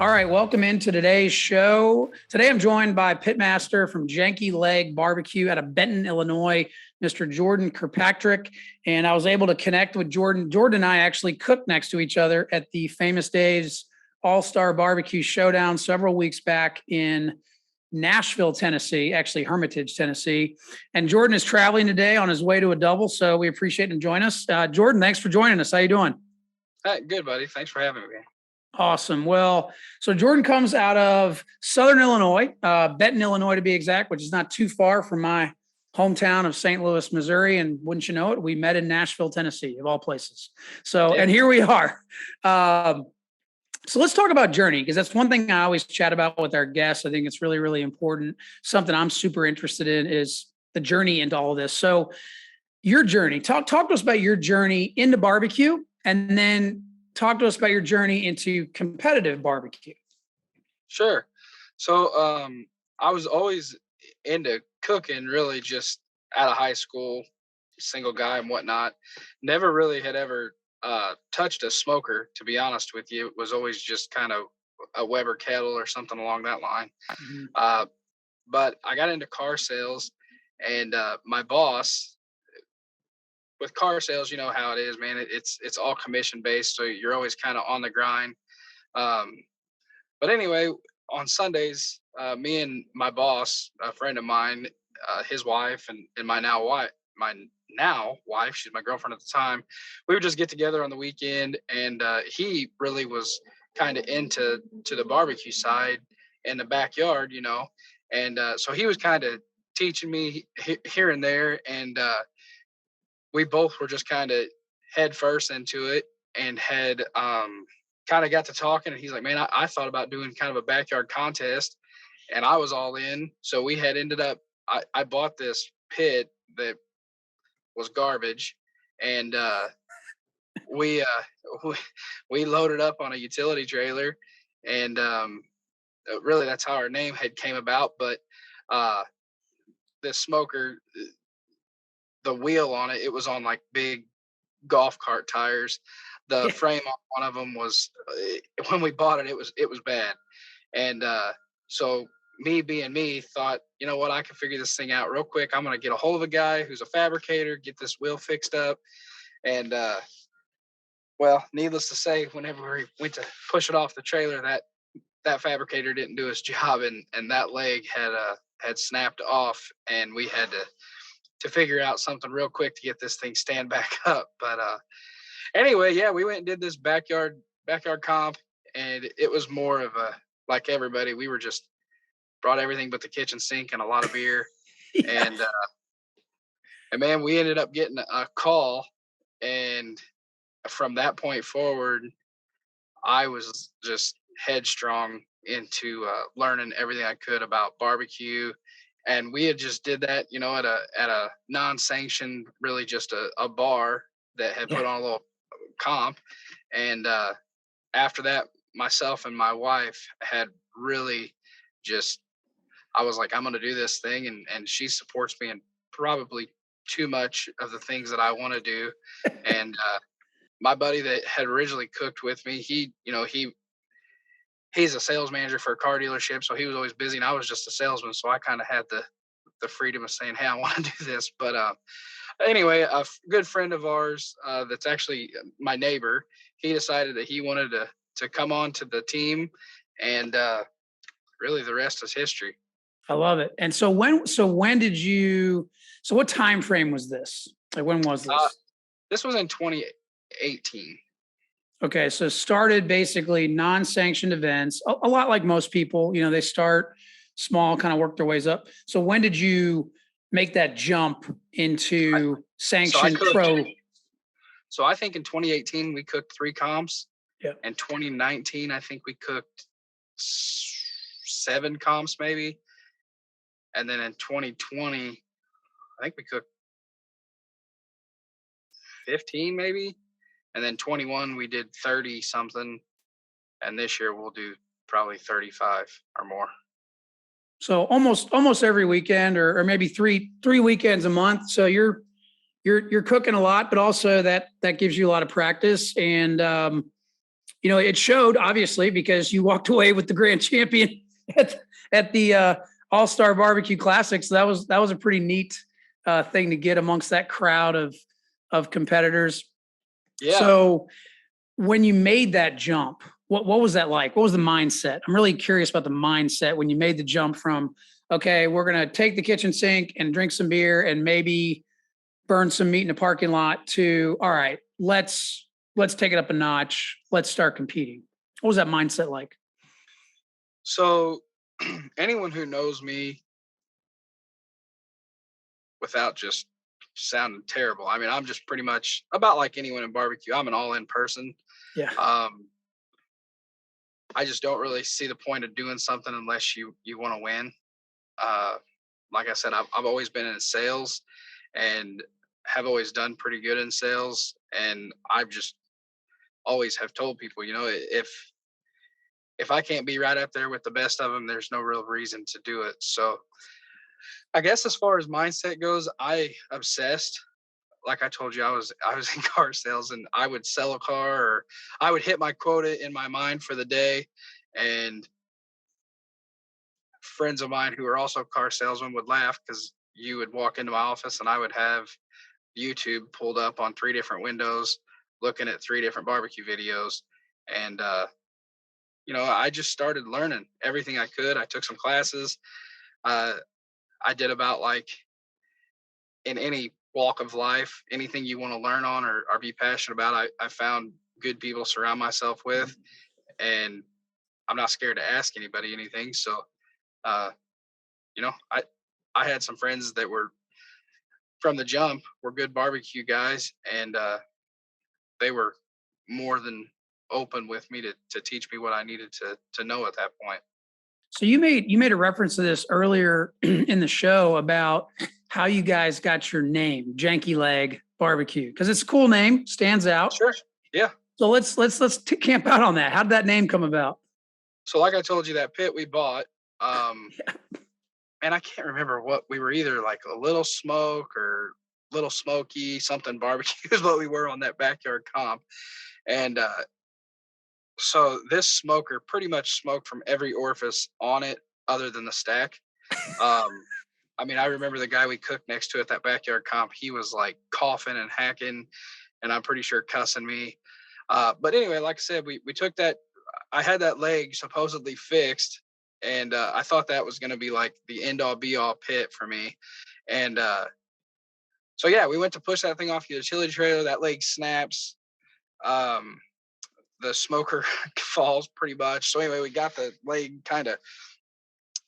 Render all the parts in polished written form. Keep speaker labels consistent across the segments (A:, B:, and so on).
A: All right, welcome into today's show. Today I'm joined by Pitmaster from Janky Leg BBQ out of Benton, Illinois, Mr. Jordan Kirkpatrick. And I was able to connect with Jordan. Jordan and I actually cooked next to each other at the Famous Days All-Star Barbecue Showdown several weeks back in Nashville, Tennessee, actually Hermitage, Tennessee. And Jordan is traveling today on his way to a double, so we appreciate him joining us. Jordan, thanks for joining us. How you doing?
B: Good, buddy. Thanks for having me.
A: Awesome. Well, so Jordan comes out of Southern Illinois, Benton, Illinois to be exact, which is not too far from my hometown of St. Louis, Missouri. And wouldn't you know it, we met in Nashville, Tennessee, of all places. So, and here we are. So let's talk about journey, because that's one thing I always chat about with our guests. I think it's really, really important. Something I'm super interested in is the journey into all of this. So your journey, talk to us about your journey into barbecue, and then talk to us about your journey into competitive barbecue.
B: Sure. So I was always into cooking, really, just out of high school, single guy and whatnot. Never really had ever touched a smoker, to be honest with you. It was always just kind of a Weber kettle or something along that line. Mm-hmm. But I got into car sales, and my boss, with car sales, you know how it is, man. It's all commission based, so you're always kind of on the grind. But anyway, on Sundays, me and my boss, a friend of mine, his wife, and my now wife, she's my girlfriend at the time, we would just get together on the weekend, and he really was kind of into the barbecue side in the backyard, you know, and so he was kind of teaching me here and there, and we both were just kind of head first into it, and had kind of got to talking, and he's like, man, I thought about doing kind of a backyard contest, and I was all in. So we had ended up, I bought this pit that was garbage, and we loaded up on a utility trailer, and really that's how our name had came about. But this smoker, the wheel on it was on like big golf cart tires. The frame on one of them was, when we bought it, it was bad. And so me being me thought, you know what, I can figure this thing out real quick. I'm going to get a hold of a guy who's a fabricator, get this wheel fixed up. And well, needless to say, whenever we went to push it off the trailer, that fabricator didn't do his job, and that leg had snapped off, and we had to figure out something real quick to get this thing stand back up. But anyway, yeah, we went and did this backyard comp, and it was more of a, like everybody, we were just brought everything but the kitchen sink and a lot of beer. Yeah. And man, we ended up getting a call, and from that point forward, I was just headstrong into learning everything I could about barbecue. And we had just did that, you know, at a non-sanctioned, really just a bar that had put on a little comp. And after that, myself and my wife had really just, I was like, I'm going to do this thing. And she supports me in probably too much of the things that I want to do. And my buddy that had originally cooked with me, he's a sales manager for a car dealership, so he was always busy, and I was just a salesman, so I kind of had the freedom of saying, hey, I want to do this. But anyway, a good friend of ours that's actually my neighbor, he decided that he wanted to come on to the team, and really the rest is history.
A: I love it. And so when did you, so what time frame was this? Like, when was this?
B: This was in 2018.
A: Okay, so started basically non-sanctioned events, a lot like most people, you know, they start small, kind of work their ways up. So when did you make that jump into sanctioned pro?
B: So I think in 2018, we cooked 3 comps.
A: Yep.
B: In 2019, I think we cooked 7 comps maybe. And then in 2020, I think we cooked 15 maybe. And then 21, we did 30 something. And this year we'll do probably 35 or more.
A: So almost every weekend, or maybe three weekends a month. So you're cooking a lot, but also that gives you a lot of practice. And it showed obviously because you walked away with the grand champion at the All-Star Barbecue Classic. So that was a pretty neat thing to get amongst that crowd of competitors.
B: Yeah.
A: So when you made that jump, what was that like? What was the mindset? I'm really curious about the mindset when you made the jump from, okay, we're going to take the kitchen sink and drink some beer and maybe burn some meat in a parking lot to, all right, let's take it up a notch. Let's start competing. What was that mindset like?
B: So anyone who knows me, without just sounding terrible, I mean, I'm just pretty much about like anyone in barbecue. I'm an all-in person.
A: Yeah.
B: I just don't really see the point of doing something unless you want to win. Uh, like I said, I've always been in sales and have always done pretty good in sales. And I've just always have told people, if I can't be right up there with the best of them, there's no real reason to do it. So I guess as far as mindset goes, I obsessed. Like I told you, I was in car sales, and I would sell a car, or I would hit my quota in my mind for the day. And friends of mine who are also car salesmen would laugh because you would walk into my office and I would have YouTube pulled up on 3 different windows, looking at 3 different barbecue videos. And, I just started learning everything I could. I took some classes. Uh, I did about like in any walk of life, anything you want to learn on or be passionate about, I found good people to surround myself with. And I'm not scared to ask anybody anything. So, uh, I had some friends that were from the jump were good barbecue guys, and they were more than open with me to teach me what I needed to know at that point.
A: So you made a reference to this earlier in the show about how you guys got your name, Janky Leg BBQ, because it's a cool name, stands out.
B: Sure. Yeah.
A: So let's camp out on that. How did that name come about?
B: So like I told you, that pit we bought, and I can't remember what we were, either like a little smoke or little smoky, something barbecue is what we were on that backyard comp. And so this smoker pretty much smoked from every orifice on it other than the stack. I mean, I remember the guy we cooked next to at that backyard comp, he was like coughing and hacking, and I'm pretty sure cussing me. But anyway, like I said, we took that. I had that leg supposedly fixed, and I thought that was going to be like the end all be all pit for me. And so yeah, we went to push that thing off the utility trailer. That leg snaps. The smoker falls pretty much. So anyway, we got the leg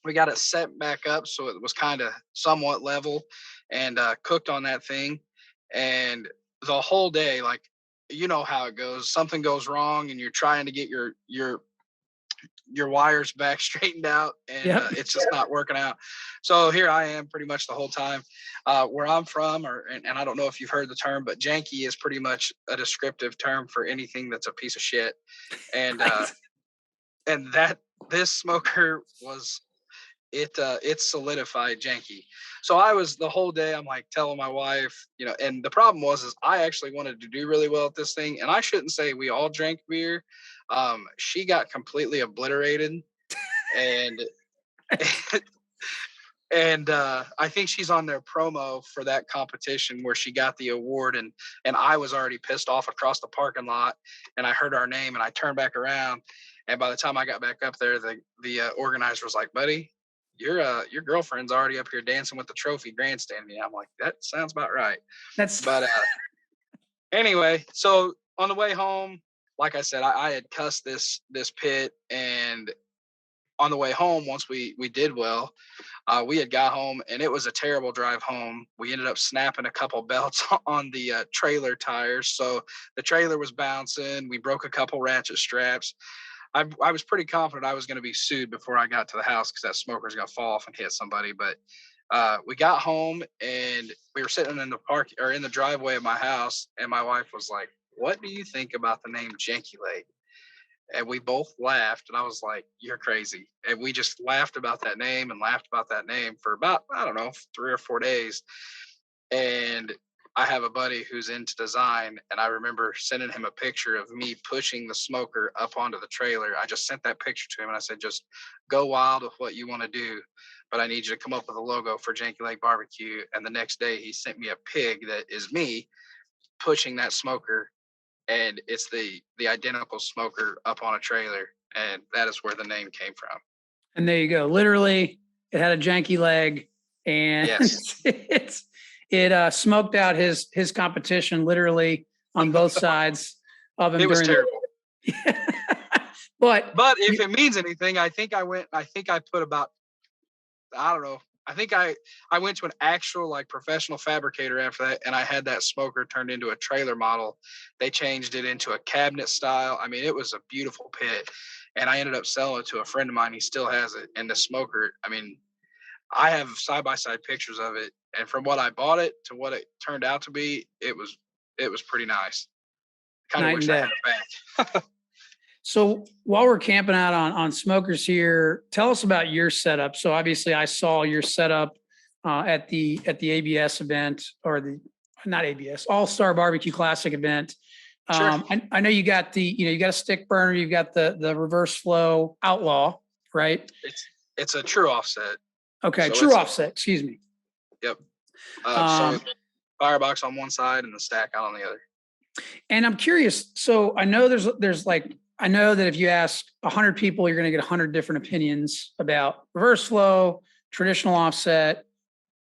B: we got it set back up so it was kind of somewhat level, and cooked on that thing. And the whole day, like, you know how it goes. Something goes wrong, and you're trying to get your wires back straightened out, and it's just not working out. So here I am pretty much the whole time. Where I'm from, and I don't know if you've heard the term, but janky is pretty much a descriptive term for anything that's a piece of shit. And and that this smoker was it solidified janky. So I was the whole day, I'm like telling my wife, and the problem is I actually wanted to do really well at this thing, and I shouldn't say we all drank beer. She got completely obliterated, and and I think she's on their promo for that competition where she got the award, and I was already pissed off across the parking lot, and I heard our name, and I turned back around, and by the time I got back up there, the organizer was like, "Buddy, your girlfriend's already up here dancing with the trophy grandstanding." I'm like, "That sounds about right." But anyway, so on the way home, like I said, I had cussed this pit, and on the way home, once we did well, we had got home, and it was a terrible drive home. We ended up snapping a couple belts on the trailer tires, so the trailer was bouncing. We broke a couple ratchet straps. I was pretty confident I was going to be sued before I got to the house because that smoker was going to fall off and hit somebody. But we got home, and we were sitting in the park or in the driveway of my house, and my wife was like, "What do you think about the name Janky Leg?" And we both laughed, and I was like, "You're crazy." And we just laughed about that name and laughed about that name for about, I don't know, 3 or 4 days. And I have a buddy who's into design, and I remember sending him a picture of me pushing the smoker up onto the trailer. I just sent that picture to him, and I said, just go wild with what you want to do, but I need you to come up with a logo for Janky Leg BBQ. And the next day, he sent me a pig that is me pushing that smoker, and it's the identical smoker up on a trailer, and that is where the name came from.
A: And there you go. Literally, it had a janky leg, and
B: Yes.
A: it smoked out his competition literally on both sides of him.
B: It was terrible.
A: But
B: if it means anything, I think I put about, I don't know. I think I went to an actual like professional fabricator after that, and I had that smoker turned into a trailer model. They changed it into a cabinet style. I mean, it was a beautiful pit, and I ended up selling it to a friend of mine. He still has it. And the smoker, I mean, I have side-by-side pictures of it, and from what I bought it to what it turned out to be, it was pretty nice. Kind of wish I had it back.
A: So while we're camping out on smokers here, tell us about your setup. So obviously I saw your setup at the ABS event, or the not ABS, All-Star Barbecue Classic event.
B: Sure.
A: I know you got you got a stick burner, you've got the reverse flow Outlaw, right?
B: It's a true offset.
A: Okay, so true offset. Excuse me.
B: Yep. So firebox on one side and the stack out on the other.
A: And I'm curious. So I know there's like, I know that if you ask 100 people, you're going to get 100 different opinions about reverse flow, traditional offset.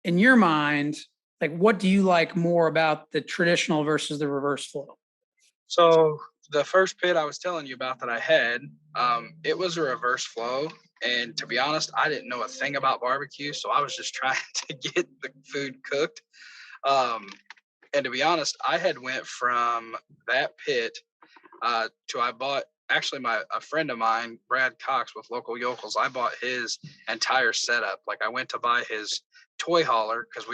A: In your mind, like, what do you like more about the traditional versus the reverse flow?
B: So the first pit I was telling you about that I had, it was a reverse flow. And to be honest, I didn't know a thing about barbecue. So I was just trying to get the food cooked. And to be honest, I had went from that pit to I bought actually a friend of mine, Brad Cox with Local Yokels. I bought his entire setup. Like I went to buy his toy hauler because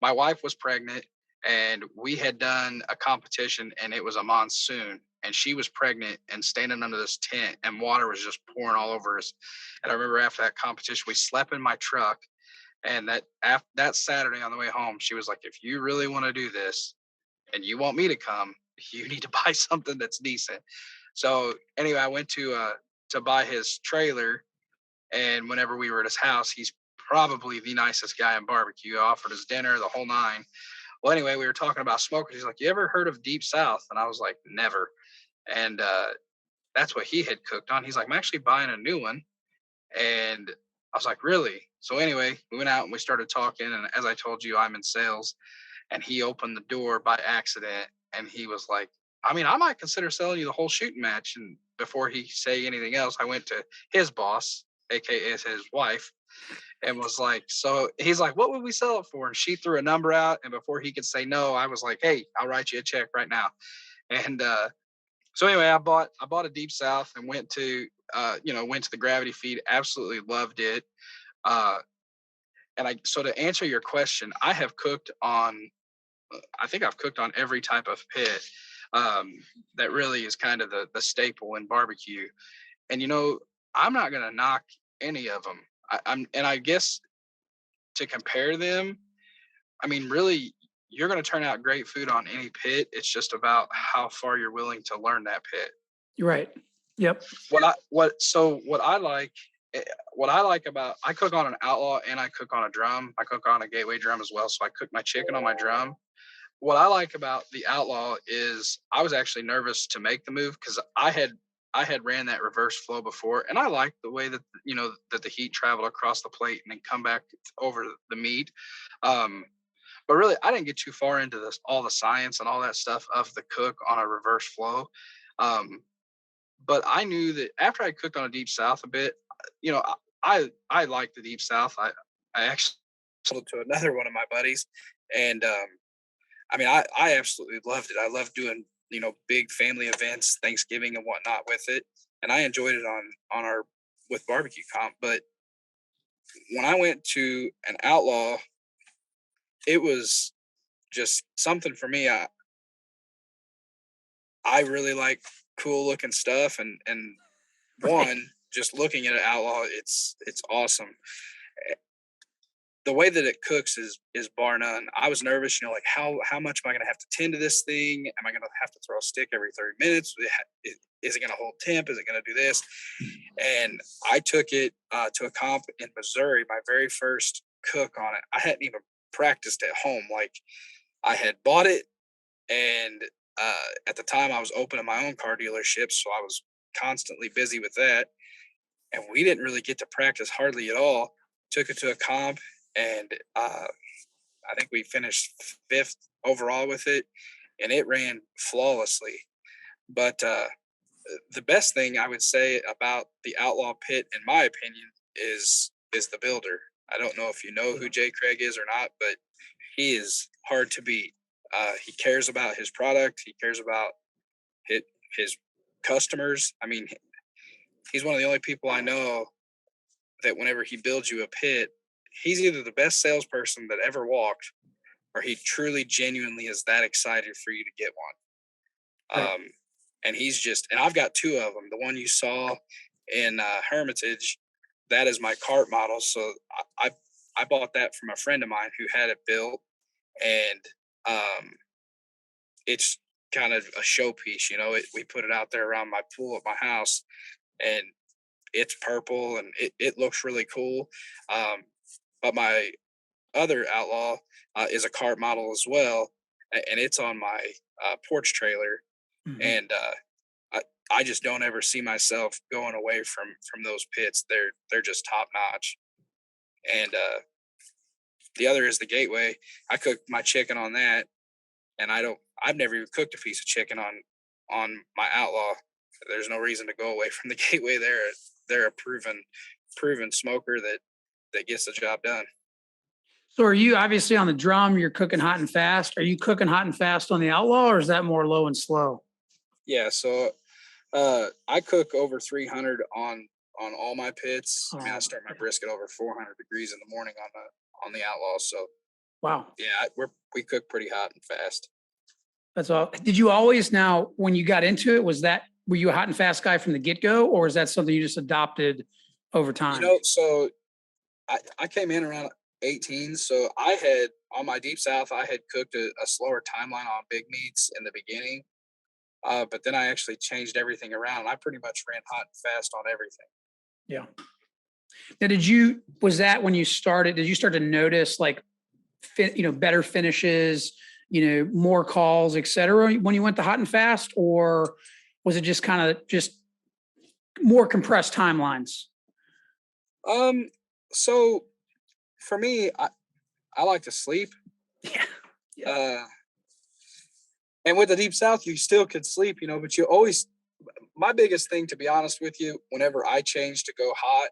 B: my wife was pregnant and we had done a competition and it was a monsoon and she was pregnant and standing under this tent and water was just pouring all over us. And I remember after that competition, we slept in my truck. And that Saturday on the way home, she was like, if you really want to do this and you want me to come, you need to buy something that's decent. So anyway, I went to buy his trailer. And whenever we were at his house, he's probably the nicest guy in barbecue. I offered his dinner, the whole nine. Well, anyway, we were talking about smokers. He's like, you ever heard of Deep South? And I was like, never. And that's what he had cooked on. He's like, I'm actually buying a new one. And I was like, really? So anyway, we went out and we started talking. And as I told you, I'm in sales. And he opened the door by accident. And he was like, I mean, I might consider selling you the whole shooting match. And before he say anything else, I went to his boss, AKA his wife, and was like, so he's like, what would we sell it for? And she threw a number out. And before he could say no, I was like, hey, I'll write you a check right now. And so anyway, I bought a Deep South and went to the gravity feed. Absolutely loved it. So to answer your question, I think I've cooked on every type of pit. That really is kind of the staple in barbecue. And I'm not gonna knock any of them. I guess to compare them, I mean, really, you're gonna turn out great food on any pit. It's just about how far you're willing to learn that pit.
A: You're right. Yep.
B: What I like about, I cook on an Outlaw and I cook on a drum. I cook on a Gateway drum as well. So I cook my chicken on my drum. What I like about the Outlaw is I was actually nervous to make the move because I had ran that reverse flow before, and I liked the way that that the heat traveled across the plate and then come back over the meat. But really, I didn't get too far into all the science and all that stuff of the cook on a reverse flow. But I knew that after I cooked on a Deep South a bit, I like the Deep South. I actually sold it to another one of my buddies, and I mean, I absolutely loved it. I loved doing big family events, Thanksgiving and whatnot with it, and I enjoyed it with barbecue comp. But when I went to an Outlaw, it was just something for me. I really like cool looking stuff, and one, just looking at an Outlaw, it's awesome. the way that it cooks is bar none. I was nervous, you know, like how much am I going to have to tend to this thing? Am I going to have to throw a stick every 30 minutes? Is it going to hold temp? Is it going to do this? And I took it to a comp in Missouri, my very first cook on it. I hadn't even practiced at home. Like, I had bought it, and at the time I was opening my own car dealership, so I was constantly busy with that. And we didn't really get to practice hardly at all. Took it to a comp, and I think we finished 5th overall with it, and it ran flawlessly. But the best thing I would say about the Outlaw Pit, in my opinion, is the builder. I don't know if you know who Jay Craig is or not, but he is hard to beat. He cares about his product. He cares about his customers. I mean, he's one of the only people I know that whenever he builds you a pit, he's either the best salesperson that ever walked, or he truly, genuinely is that excited for you to get one.
A: Right.
B: And he's just, and I've got 2 of them. The one you saw in Hermitage, that is my cart model. So I bought that from a friend of mine who had it built, and it's kind of a showpiece. You know, we put it out there around my pool at my house, and it's purple, and it looks really cool. But my other Outlaw is a cart model as well, and it's on my porch trailer.
A: Mhm.
B: And I just don't ever see myself going away from those pits. They're just top notch. And the other is the Gateway. I cook my chicken on that, and I've never even cooked a piece of chicken on my Outlaw. There's no reason to go away from the Gateway. They're a proven smoker that gets the job done.
A: So are you obviously on the drum, you're cooking hot and fast. Are you cooking hot and fast on the Outlaw, or is that more low and slow?
B: Yeah, so I cook over 300 on all my pits. I mean, I start my brisket over 400 degrees in the morning on the Outlaw. So
A: Wow.
B: yeah, we cook pretty hot and fast.
A: That's all. Did you always, now when you got into it, were you a hot and fast guy from the get-go, or is that something you just adopted over time?
B: You know, so I came in around 18. So I had, on my Deep South, I had cooked a slower timeline on big meats in the beginning. But then I actually changed everything around. I pretty much ran hot and fast on everything.
A: Yeah. Now, was that when you started, did you start to notice like, better finishes, more calls, et cetera, when you went to hot and fast, or was it just kind of just more compressed timelines?
B: So for me, I like to sleep.
A: Yeah.
B: And with the Deep South, you still could sleep, but you always, my biggest thing, to be honest with you, whenever I changed to go hot,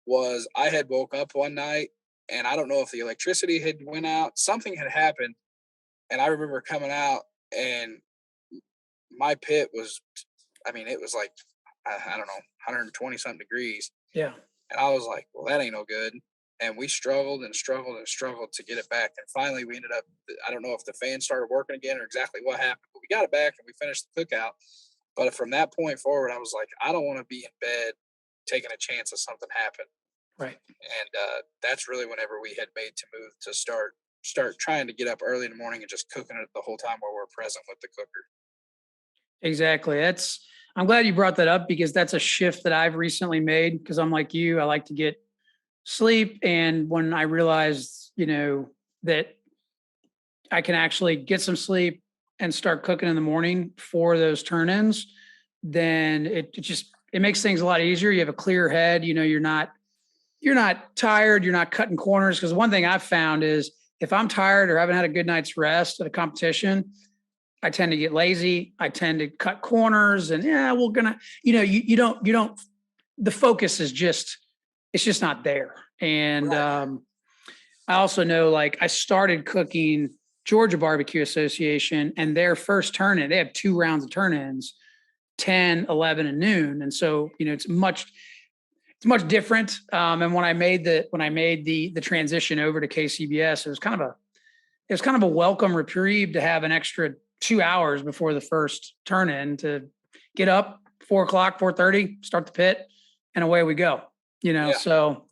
B: was I had woke up one night, and I don't know if the electricity had went out, something had happened. And I remember coming out, and my pit was, I mean, it was like, I don't know, 120 something degrees.
A: Yeah.
B: And I was like, well, that ain't no good. And we struggled and struggled and struggled to get it back. And finally we ended up, I don't know if the fan started working again or exactly what happened, but we got it back and we finished the cookout. But from that point forward, I was like, I don't want to be in bed taking a chance of something happened.
A: Right.
B: And that's really whenever we had made to move to start trying to get up early in the morning and just cooking it the whole time while we're present with the cooker.
A: Exactly. I'm glad you brought that up, because that's a shift that I've recently made, because I'm like you, I like to get sleep. And when I realized, that I can actually get some sleep and start cooking in the morning for those turn-ins, then it makes things a lot easier. You have a clear head, you're not tired, you're not cutting corners. Because one thing I've found is, if I'm tired or haven't had a good night's rest at a competition, I tend to get lazy. I tend to cut corners, and we're gonna, you don't, the focus is it's just not there. And
B: Right.
A: I also know, like, I started cooking Georgia Barbecue Association, and their first turn-in, they have 2 rounds of turn-ins, 10, 11, and noon. And so, it's much different. And when I made the transition over to KCBS, it was kind of a welcome reprieve to have an extra 2 hours before the first turn-in to get up 4:00, 4:30, start the pit, and away we go.
B: Yeah.
A: So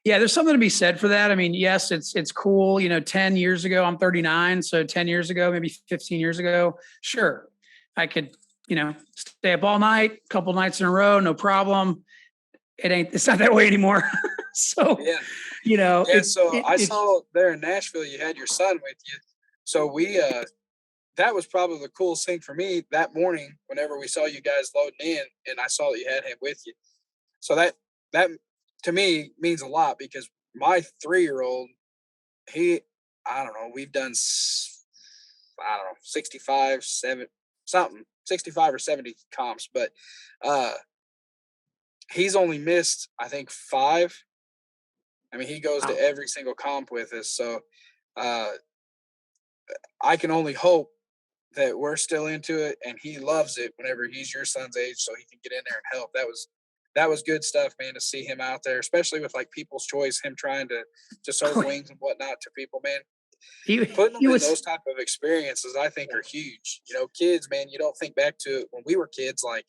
A: Yeah, there's something to be said for that. I mean, yes, it's cool. 10 years ago, I'm 39. So 10 years ago, maybe 15 years ago, sure. I could, stay up all night, a couple nights in a row, no problem. It's not that way anymore. So,
B: Yeah. Yeah. So I
A: it's
B: saw there in Nashville, you had your son with you. So that was probably the coolest thing for me that morning whenever we saw you guys loading in and I saw that you had him with you. So that to me means a lot because my 3-year-old, I don't know, we've done, I don't know, 65 or 70 comps, but he's only missed, I think, 5. I mean, he goes to every single comp with us. So I can only hope that we're still into it and he loves it whenever he's your son's age so he can get in there and help. That was good stuff, man, to see him out there, especially with like People's Choice, him trying to serve wings and whatnot to people, man. Putting them in those type of experiences, I think, are huge. Kids, man, you don't think back to it when we were kids, like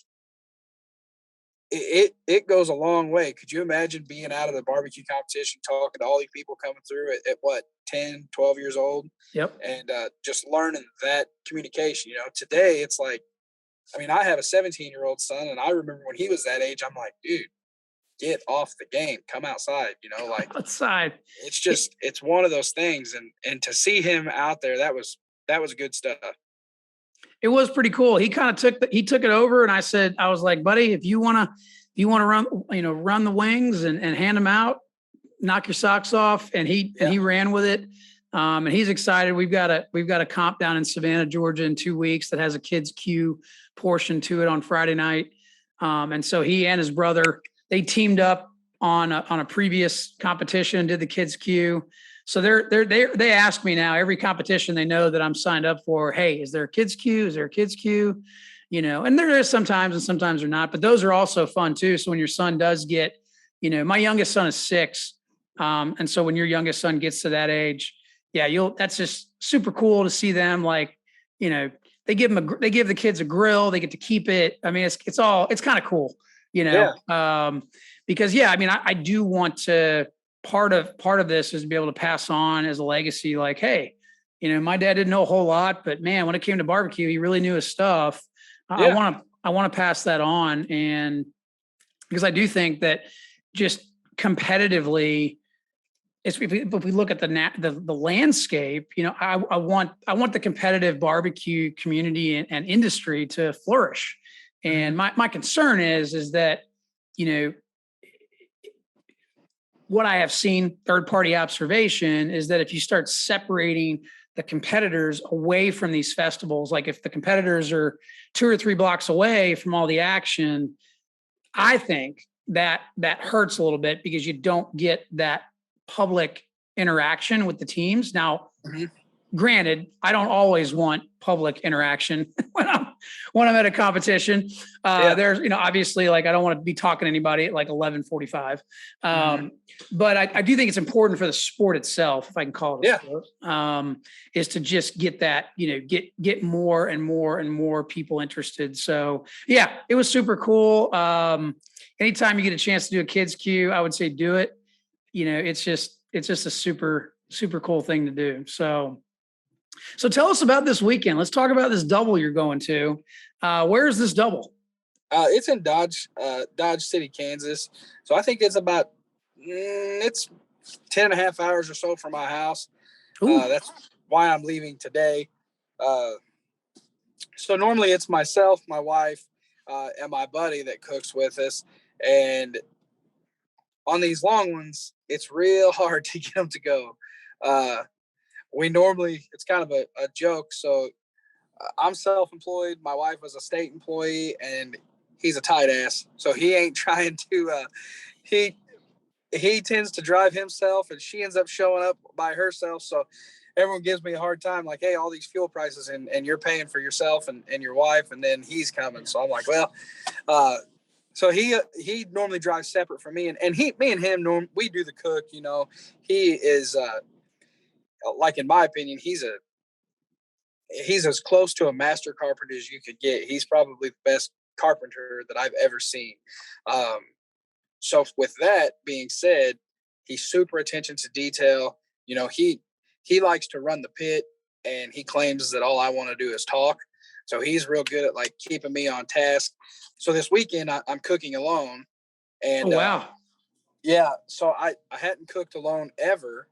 B: it goes a long way. Could you imagine being out of the barbecue competition, talking to all these people coming through at what, 10, 12 years old?
A: Yep.
B: And just learning that communication. Today it's like, I mean, I have a 17-year-old son, and I remember when he was that age, I'm like, dude, get off the game, come outside. Like
A: outside.
B: It's one of those things, and to see him out there, that was good stuff.
A: It was pretty cool. He kind of took it over, and I was like, buddy, if you want to run the wings and hand them out, knock your socks off. And he ran with it. And he's excited. We've got a comp down in Savannah, Georgia in 2 weeks that has a kids queue portion to it on Friday night. And so he and his brother, they teamed up on a previous competition, did the kids queue. So they ask me now every competition they know that I'm signed up for. Hey, is there a kids queue? Is there a kids queue? And there is sometimes and sometimes they're not, but those are also fun too. So when your son does get, my youngest son is 6. And so when your youngest son gets to that age, yeah, that's just super cool to see them. Like, they give the kids a grill, they get to keep it. I mean, it's kind of cool, because I do want to, part of this is to be able to pass on as a legacy. Like, hey, my dad didn't know a whole lot, but man, when it came to barbecue, he really knew his stuff. I want to pass that on. And because I do think that just competitively, if we look at the landscape, I want the competitive barbecue community and industry to flourish. And my concern is that, what I have seen, third-party observation, is that if you start separating the competitors away from these festivals, like if the competitors are 2 or 3 blocks away from all the action, I think that hurts a little bit because you don't get that public interaction with the teams. Now, granted, I don't always want public interaction when I'm at a competition. There's, obviously, like I don't want to be talking to anybody at like 11:45. But I do think it's important for the sport itself, if I can call it a sport, is to just get that, get more and more and more people interested. So yeah, it was super cool. Anytime you get a chance to do a kids queue, I would say do it. It's just a super, super cool thing to do. So tell us about this weekend. Let's talk about this double you're going to. Where is this double?
B: It's in Dodge City, Kansas. So I think it's about it's 10 and a half hours or so from my house. That's why I'm leaving today. So normally it's myself, my wife, and my buddy that cooks with us. And on these long ones, it's real hard to get them to go. It's kind of a joke. So I'm self-employed. My wife was a state employee and he's a tight ass. So he ain't trying to, he tends to drive himself and she ends up showing up by herself. So everyone gives me a hard time. Like, hey, all these fuel prices and you're paying for yourself and your wife, and then he's coming. So I'm like, well, so he normally drives separate from me, and me and him, we do the cook. He is, like, in my opinion, he's as close to a master carpenter as you could get. He's probably the best carpenter that I've ever seen. So with that being said, He's super attention to detail. You know, he likes to run the pit, and he claims that all I want to do is talk. So he's real good at like keeping me on task. So this weekend I'm cooking alone,
A: Oh,
B: and
A: wow.
B: yeah, so I hadn't cooked alone ever.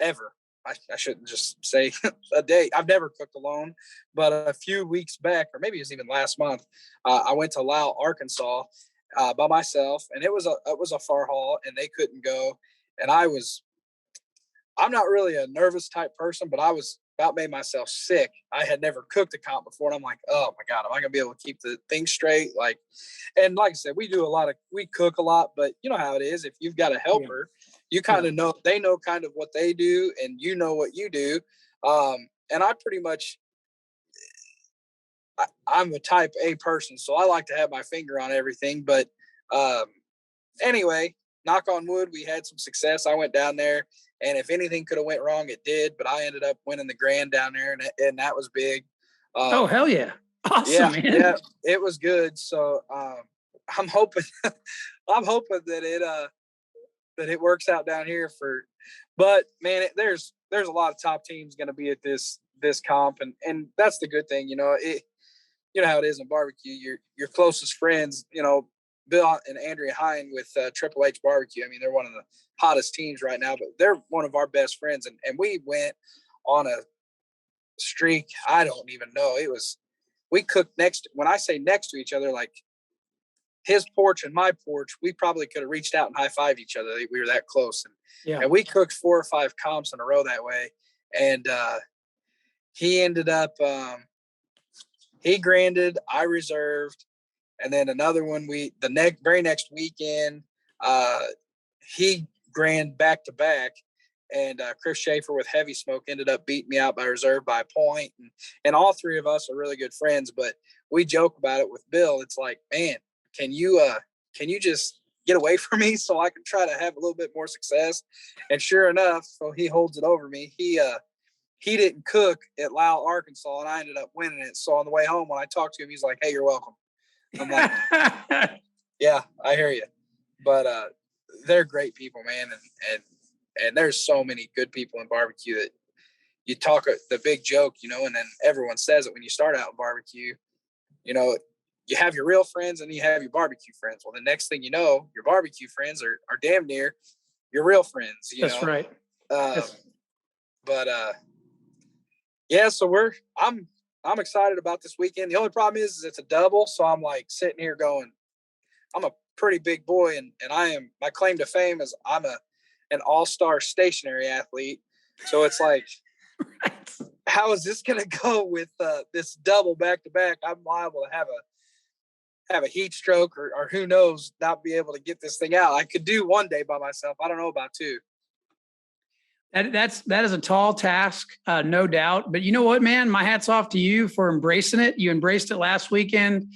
B: I shouldn't just say a day. I've never cooked alone, but a few weeks back, or maybe it was even last month, I went to Lyle, Arkansas, by myself, and it was a far haul, and they couldn't go, and I'm not really a nervous type person, but I was about made myself sick. I had never cooked a comp before, and I'm like, oh my God, am I gonna be able to keep the thing straight? And like I said, we cook a lot, but you know how it is. If you've got a helper, you kind of know, they know kind of what they do, and you know what you do. And I pretty much, I'm a type A person, so I like to have my finger on everything. But anyway, knock on wood, we had some success. I went down there, and if anything could have went wrong, it did. But I ended up winning the grand down there, and that was big.
A: Oh, hell yeah. Awesome, man.
B: Yeah, it was good. So I'm hoping that it works out down here but man, there's a lot of top teams going to be at this comp, and that's the good thing. You know, you know how it is in barbecue. Your closest friends, you know, Bill and Andrea Hine with Triple H Barbecue. I mean, they're one of the hottest teams right now, but they're one of our best friends. And we went on a streak. I don't even know. We cooked when I say next to each other, like his porch and my porch, we probably could have reached out and high-fived each other. We were that close. And we cooked 4 or 5 comps in a row that way. And he ended up, he granded, I reserved. And then another one, very next weekend, he grand back to back, and Chris Schaefer with Heavy Smoke ended up beating me out by reserve by a point. And all 3 of us are really good friends, but we joke about it with Bill. It's like, man, can you just get away from me so I can try to have a little bit more success? And sure enough, so he holds it over me. He didn't cook at Lyle, Arkansas, and I ended up winning it. So on the way home, when I talked to him, he's like, hey, you're welcome. I'm like, yeah, I hear you. But they're great people, man. And there's so many good people in barbecue that you talk the big joke, you know, and then everyone says it when you start out in barbecue. You know, you have your real friends and you have your barbecue friends. Well, the next thing you know, your barbecue friends are damn near your real friends.
A: That's right.
B: But yeah, so I'm excited about this weekend. The only problem is it's a double, so I'm like sitting here going, I'm a pretty big boy, and my claim to fame is I'm an all-star stationary athlete. So it's like, right. How is this going to go with this double back-to-back? I'm liable to have a heat stroke or who knows, not be able to get this thing out. I could do one day by myself. I don't know about 2.
A: That is a tall task, no doubt. But you know what, man? My hat's off to you for embracing it. You embraced it last weekend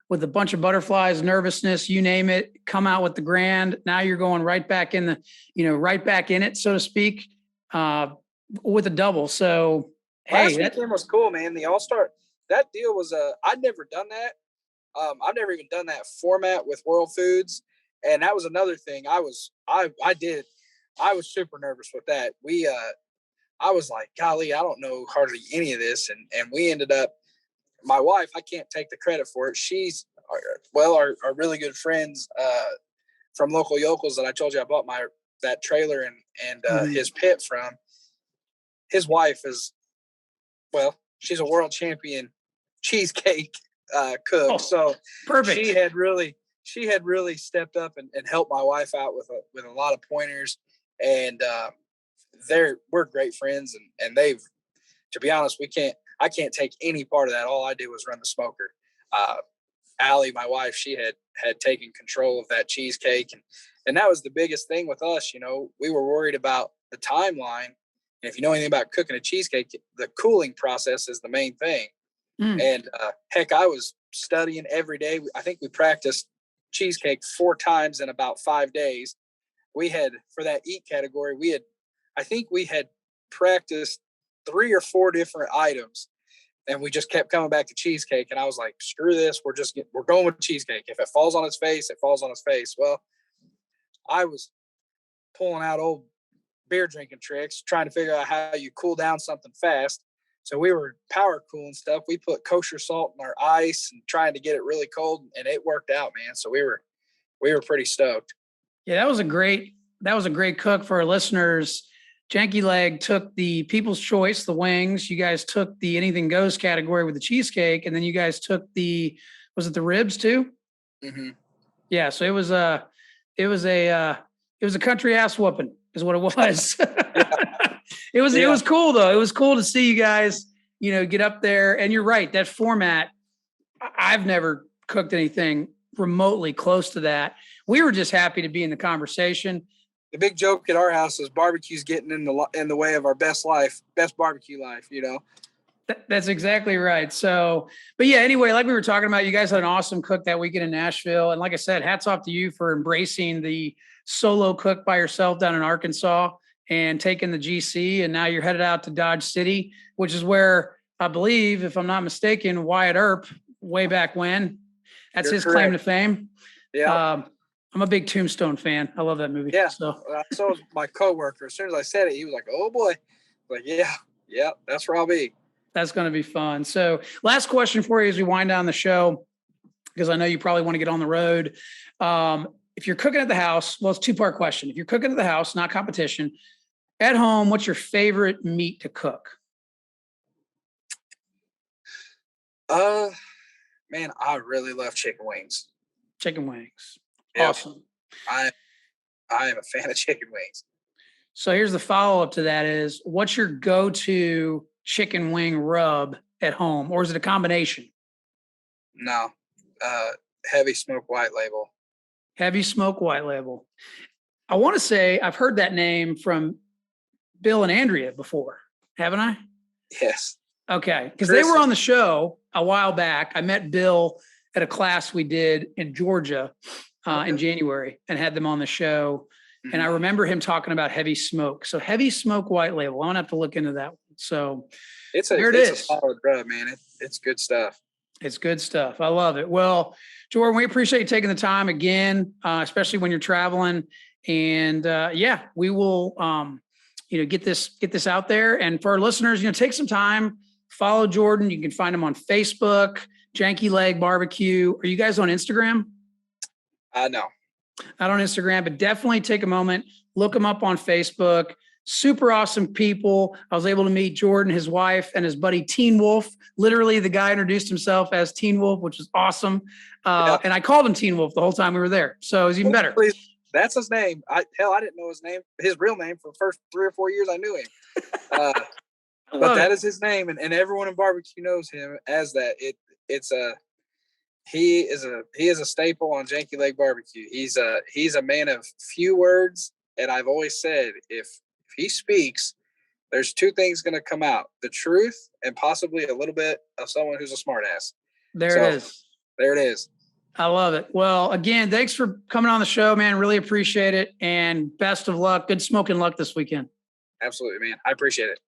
A: with a bunch of butterflies, nervousness, you name it. Come out with the grand. Now you're going right back in right back in it, so to speak, with a double. So
B: last weekend was cool, man. The All-Star, that deal was I'd never done that. I've never even done that format with World Foods, and that was another thing. I was super nervous with that. I was like, golly, I don't know hardly any of this, and we ended up. My wife, I can't take the credit for it. She's our really good friends from Local Yokels that I told you I bought that trailer and his pit from. His wife is, she's a world champion cheesecake cook.
A: Oh, so perfect.
B: She had really stepped up and helped my wife out with a lot of pointers, and we're great friends, and they've, to be honest, I can't take any part of that. All I did was run the smoker. Allie, my wife, she had taken control of that cheesecake, and that was the biggest thing with us. You know, we were worried about the timeline. And if you know anything about cooking a cheesecake, the cooling process is the main thing. And heck, I was studying every day. I think we practiced cheesecake 4 times in about 5 days. We had, for that eat category, I think we had practiced 3 or 4 different items, and we just kept coming back to cheesecake. And I was like, screw this. We're going with cheesecake. If it falls on its face, it falls on its face. Well, I was
C: pulling out old beer drinking tricks, trying to figure out how you cool down something fast. So we were power cooling stuff. We put kosher salt in our ice and trying to get it really cold, and it worked out, man. So we were pretty stoked.
A: Yeah, that was a great cook for our listeners. Janky Leg took the People's Choice, the wings. You guys took the anything goes category with the cheesecake, and then you guys took was it the ribs too?
C: Mm-hmm.
A: Yeah, so it was a country ass whooping is what it was. It was cool though. It was cool to see you guys, get up there. And you're right, that format. I've never cooked anything remotely close to that. We were just happy to be in the conversation.
C: The big joke at our house is barbecue's getting in the way of our best barbecue life.
A: That's exactly right. So, but yeah, anyway, like we were talking about, you guys had an awesome cook that weekend in Nashville. And like I said, hats off to you for embracing the solo cook by yourself down in Arkansas and taking the GC. And now you're headed out to Dodge City, which is where I believe, if I'm not mistaken, Wyatt Earp, way back when, that's his claim to fame.
C: Yeah.
A: I'm a big Tombstone fan. I love that movie.
C: Yeah.
A: So
C: was my coworker. As soon as I said it, he was like, "Oh boy." Like, yeah, that's where I'll be.
A: That's going to be fun. So last question for you as we wind down the show, because I know you probably want to get on the road. If you're cooking at the house, well, it's a 2-part question. If you're cooking at the house, not competition, at home, what's your favorite meat to cook?
C: Man, I really love chicken wings.
A: Chicken wings.
C: Yep.
A: Awesome.
C: I am a fan of chicken wings.
A: So here's the follow-up to that is, what's your go-to chicken wing rub at home? Or is it a combination?
C: No. Heavy smoke white label.
A: Heavy smoke white label. I want to say I've heard that name from Bill and Andrea before, haven't I?
C: Yes.
A: Okay. Because they were on the show a while back. I met Bill at a class we did in Georgia in January and had them on the show. Mm-hmm. And I remember him talking about heavy smoke. So heavy smoke white label. I'm going to have to look into that one. So
C: it's a solid rub, man. It's good stuff.
A: It's good stuff. I love it. Well, Jordan, we appreciate you taking the time again, especially when you're traveling. And we will, get this out there. And for our listeners, take some time, follow Jordan. You can find him on Facebook, Janky Leg BBQ. Are you guys on Instagram?
C: No.
A: Not on Instagram, but definitely take a moment, look him up on Facebook. Super awesome people. I was able to meet Jordan, his wife, and his buddy Teen Wolf. Literally, the guy introduced himself as Teen Wolf, which was awesome. And I called him Teen Wolf the whole time we were there. So it was even better.
C: That's his name. I didn't know his real name for the first 3 or 4 years I knew him. But that is his name, and everyone in barbecue knows him as that. He is a staple on Janky Leg BBQ. He's a man of few words, and I've always said if he speaks, there's 2 things going to come out: the truth and possibly a little bit of someone who's a smartass.
A: There it is.
C: I
A: love it. Well, again, thanks for coming on the show, man. Really appreciate it, and best of luck. Good smoking luck this weekend.
C: Absolutely, man. I appreciate it.